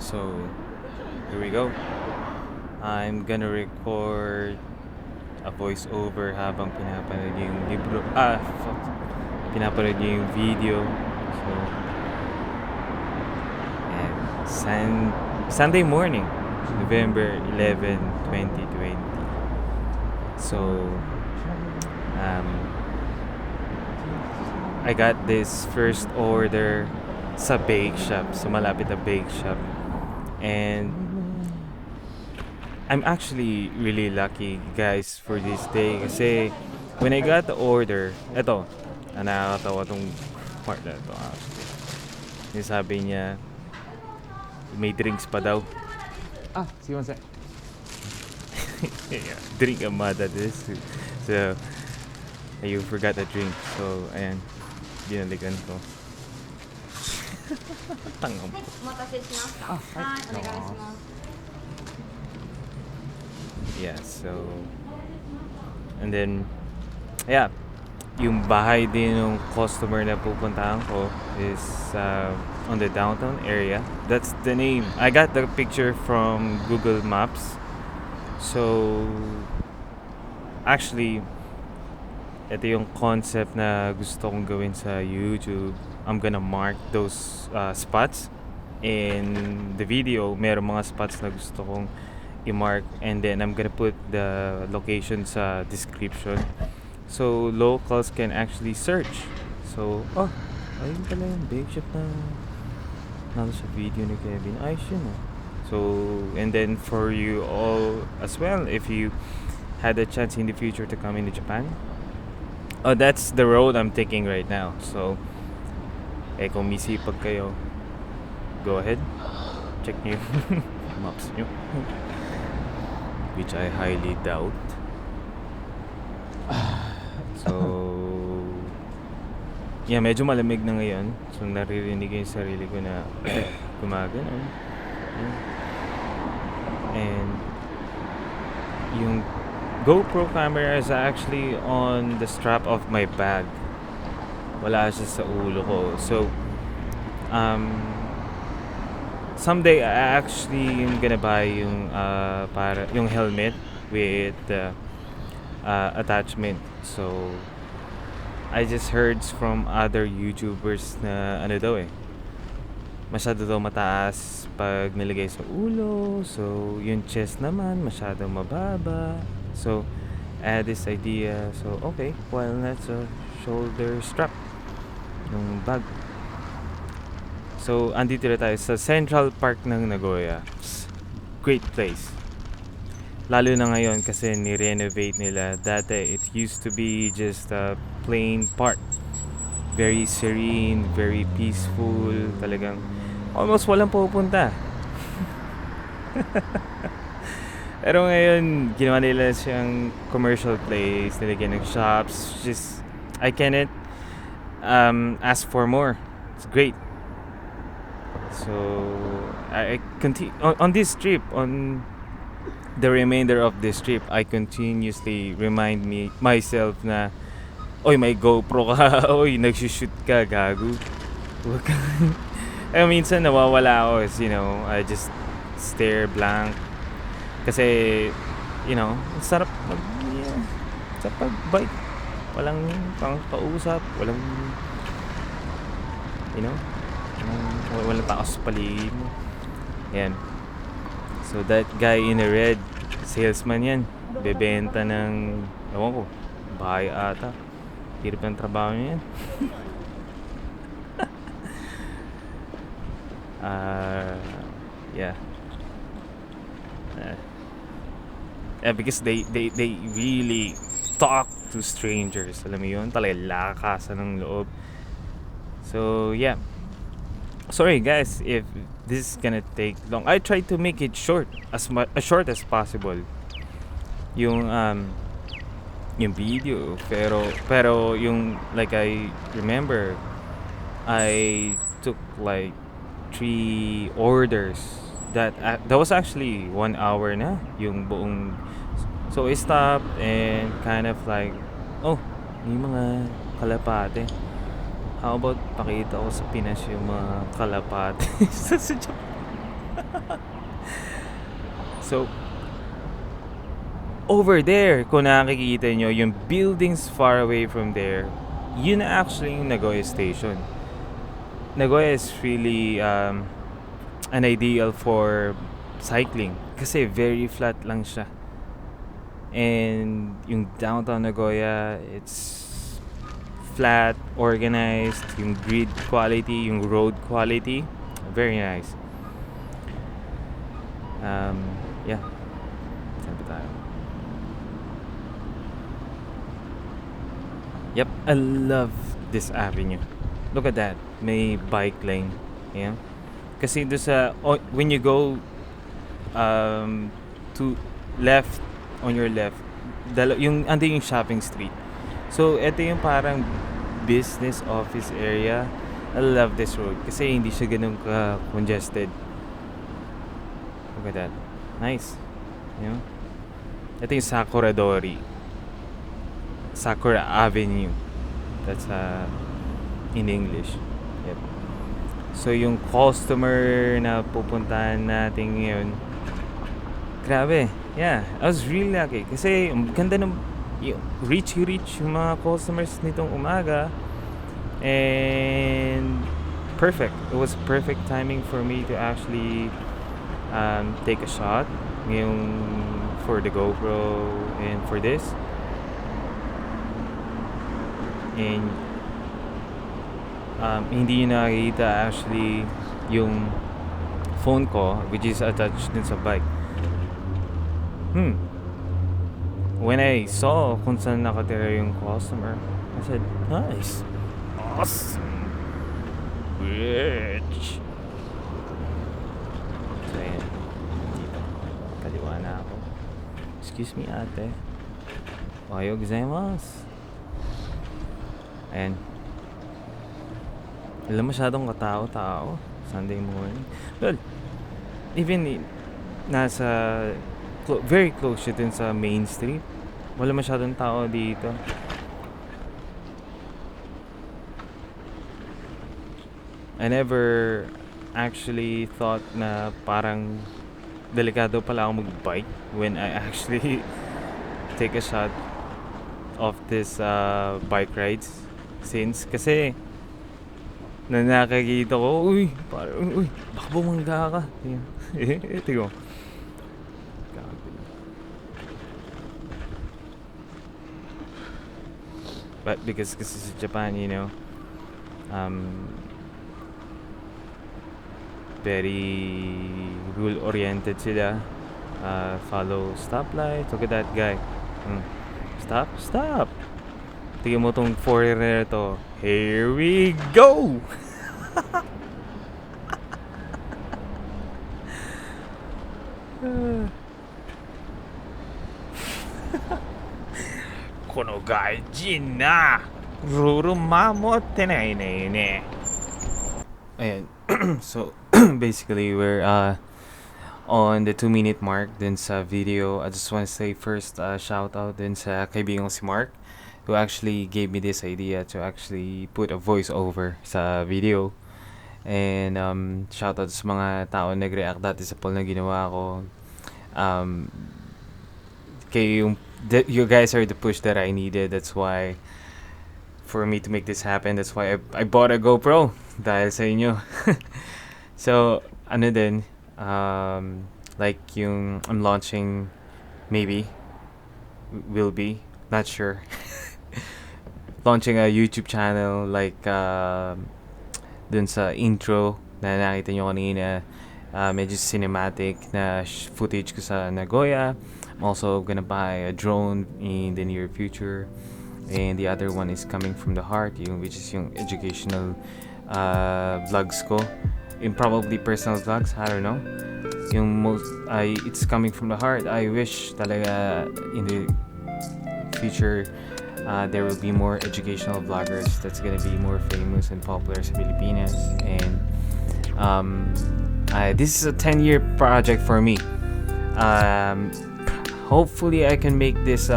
So here we go. I'm gonna record a voiceover habang pinapanood niyo yung libro. Fuck. Pinapanood niyo yung video. So, and Sunday morning, November 11, 2020. So, I got this first order sa bake shop, sa malapit na bake shop. And I'm actually really lucky, guys, for this day kasi when I got the order, eto, nakakatawa tong part na to. Yung sabi niya, may drinks pa daw. Sumimasen. Yeah, drink a mada this. So, you forgot the drink. So, ayan, binalikan ko. Tangam ko. Yeah, so, and then, yeah, yung bahay din ng customer na pupuntahan ko is on the downtown area. That's the name. I got the picture from Google Maps. So, actually, ito yung concept na gusto kong gawin sa YouTube. I'm gonna mark those spots. In the video, meron mga spots na gusto kong i-mark, and then I'm gonna put the location sa description so locals can actually search. So, ayun pala yung bake shop na nalo sa video ni Kevin. Ayos yun, So, and then for you all as well, if you had a chance in the future to come into Japan, that's the road I'm taking right now. So, kung misipag kayo, go ahead, check nyo maps nyo, which I highly doubt. So, yeah, medyo malamig na ngayon. So, naririnig yung sarili ko na gumagano. And yung GoPro camera is actually on the strap of my bag. Wala siya sa ulo ko. So, someday I actually am gonna buy yung para yung helmet with attachment. So, I just heard from other YouTubers na masyado daw mataas pag nilagay sa ulo. So, yung chest naman masyado mababa. So, I had this idea. So, okay, well, that's a shoulder strap ng bag. So, andito na tayo sa Central Park ng Nagoya. Great place. Lalo na ngayon kasi ni-renovate nila. Dati, it used to be just a plain park. Very serene, very peaceful. Talagang almost walang pupunta. Pero ngayon, ginawa nila siyang commercial place. Nilagyan ng shops. Just, I cannot ask for more. It's great. So, I continue on this trip, on the remainder of this trip, I continuously remind myself na, oy, may GoPro ka, oy, nagsushoot ka, gago. Huwag ka. Minsan nawawala ako, I just stare blank. Kasi, sarap sa pag-bike. Walang pang-kausap, walang, walang tao sa paligid mo. Yan. So that guy in the red, salesman yan. Bebenta ng, ewan ko, bahay ata. Hirap ng trabaho niya yan. Yeah. Because they really talk to strangers. Alam mo yun? Talaga lakasan ng loob. So, yeah. Sorry guys if this is gonna take long. I try to make it short, as short as possible. Yung video, pero yung, like, I remember I took like 3 orders that was actually 1 hour na yung buong. So I stopped and kind of like, may mga kalapate. How about pakita ko sa Pinas yung mga kalapate sa Japan? So, over there, kung nakikita nyo, yung buildings far away from there, yun na actually yung Nagoya Station. Nagoya is really an ideal for cycling kasi very flat lang siya. And yung downtown Nagoya, it's flat, organized, yung grid quality, yung road quality, very nice. Yeah. Saan ba tayo? Yep, I love this avenue. Look at that. May bike lane. Yeah. Kasi doon sa when you go to left, on your left, yung andun yung shopping street. So ito yung parang business office area. I love this road kasi hindi siya ganun ka congested. Look at that. Nice. You know? Ito yung Sakura Avenue. That's in English. Yep. So yung customer na pupuntahan natin ngayon, grabe. Yeah, I was really lucky kasi ganda ng reach yung mga customers nitong umaga, and perfect. It was perfect timing for me to actually take a shot ngayong for the GoPro and for this. And hindi nyo nakikita actually yung phone ko, which is attached dun sa bike. When I saw kung saan nakatira yung customer, I said, nice, awesome, rich. So ayan, dito, kaliwa na ako. Excuse me, ate. Ohayo gozaimasu. Ayan. Wala masyadong katao-tao Sunday morning. Well, even nasa very close siya dun sa main street, wala masyadong tao dito. I never actually thought na parang delikado pala ako mag-bike when I actually take a shot of this bike rides. Since kasi na nakakita ko, uy, baka bumangga ka. Tingnan. But because sa Japan, you know, very rule-oriented sila. Follow stoplight. Look at that guy. Stop. Tingnan mo tong foreigner to. Here we go! Kono gaijin na ruru mamotte nai ne. Ayan. So basically we're on the 2-minute mark din sa video. I just want to say first shout out din sa kaibigan ko si Mark, who actually gave me this idea to actually put a voiceover sa video. And shout out sa mga tao nag-react dati sa poll na ginawa ko. You guys are the push that I needed. That's why for me to make this happen, that's why I bought a GoPro dahil sa inyo. So ano din, like yung I'm launching, maybe will be, not sure. Launching a YouTube channel like dun sa intro na nakita nyo kanina, medyo cinematic na footage ko sa Nagoya. I'm also gonna buy a drone in the near future, and the other one is coming from the heart, which is yung educational vlogs ko, yung probably personal vlogs, I don't know. It's coming from the heart. I wish talaga in the future there will be more educational vloggers that's gonna be more famous and popular sa Pilipinas. And this is a 10-year project for me. Hopefully I can make this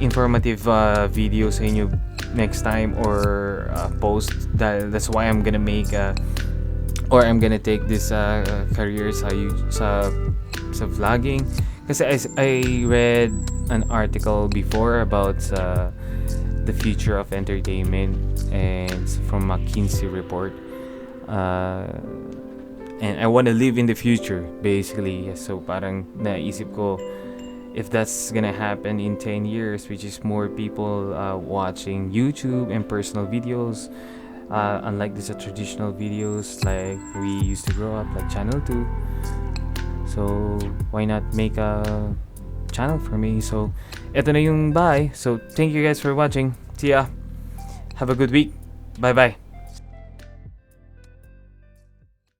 informative video sa inyo next time, or post. That's why I'm gonna make a or I'm gonna take this career sa vlogging. Kasi I read an article before about the future of entertainment, and it's from McKinsey report. And I want to live in the future, basically. So parang naisip ko, if that's gonna happen in 10 years, which is more people watching YouTube and personal videos, unlike these traditional videos like we used to grow up, like Channel 2. So why not make a channel for me? So eto na yung bye. So thank you guys for watching. See ya. Have a good week. Bye bye.